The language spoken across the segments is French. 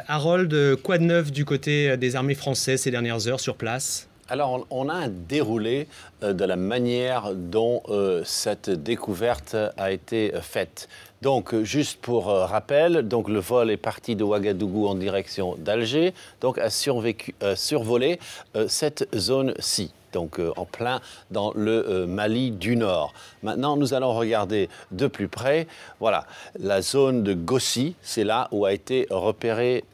Harold, quoi de neuf du côté des armées françaises ces dernières heures sur place? Alors, on a un déroulé de la manière dont cette découverte a été faite. Donc, juste pour rappel, donc le vol est parti de Ouagadougou en direction d'Alger, donc a survolé cette zone-ci. Donc en plein dans le Mali du Nord. Maintenant, nous allons regarder de plus près. Voilà, la zone de Gossi, c'est là où a été repérée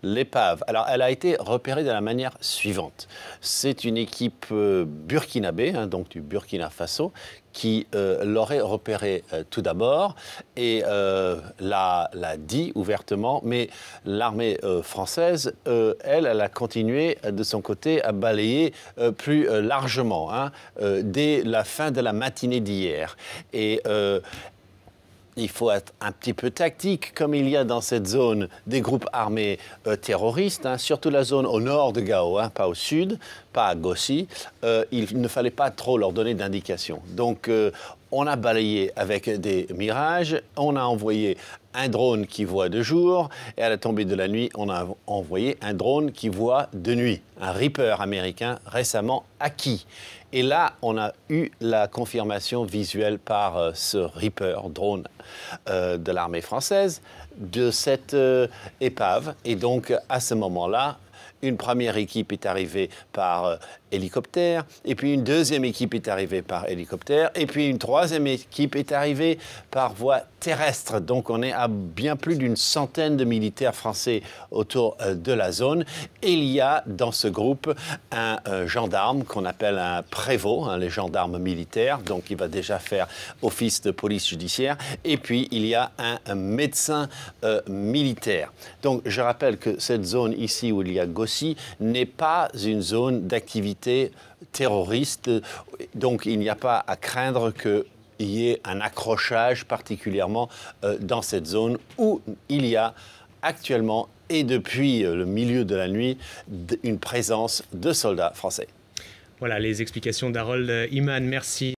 l'épave. Alors, elle a été repérée de la manière suivante. C'est une équipe burkinabé, hein, donc du Burkina Faso, qui l'aurait repéré tout d'abord et l'a dit ouvertement, mais l'armée française, elle a continué de son côté à balayer plus largement, hein, dès la fin de la matinée d'hier. Et il faut être un petit peu tactique, comme il y a dans cette zone des groupes armés terroristes, hein, surtout la zone au nord de Gao, hein, pas au sud, pas à Gossi. Il ne fallait pas trop leur donner d'indications. Donc, on a balayé avec des mirages, on a envoyé un drone qui voit de jour, et à la tombée de la nuit, on a envoyé un drone qui voit de nuit, un Reaper américain récemment acquis. Et là, on a eu la confirmation visuelle par ce Reaper drone de l'armée française de cette épave. Et donc, à ce moment-là, une première équipe est arrivée par hélicoptère, et puis une deuxième équipe est arrivée par hélicoptère, et puis une troisième équipe est arrivée par voie terrestre. Donc on est à bien plus d'une centaine de militaires français autour de la zone. Et il y a dans ce groupe un gendarme qu'on appelle un prévôt, hein, les gendarmes militaires, donc il va déjà faire office de police judiciaire, et puis il y a un médecin militaire. Donc je rappelle que cette zone ici où il y a Gossi n'est pas une zone d'activité terroriste, donc il n'y a pas à craindre qu'il y ait un accrochage particulièrement dans cette zone où il y a actuellement et depuis le milieu de la nuit une présence de soldats français. Voilà les explications d'Harold Iman, merci.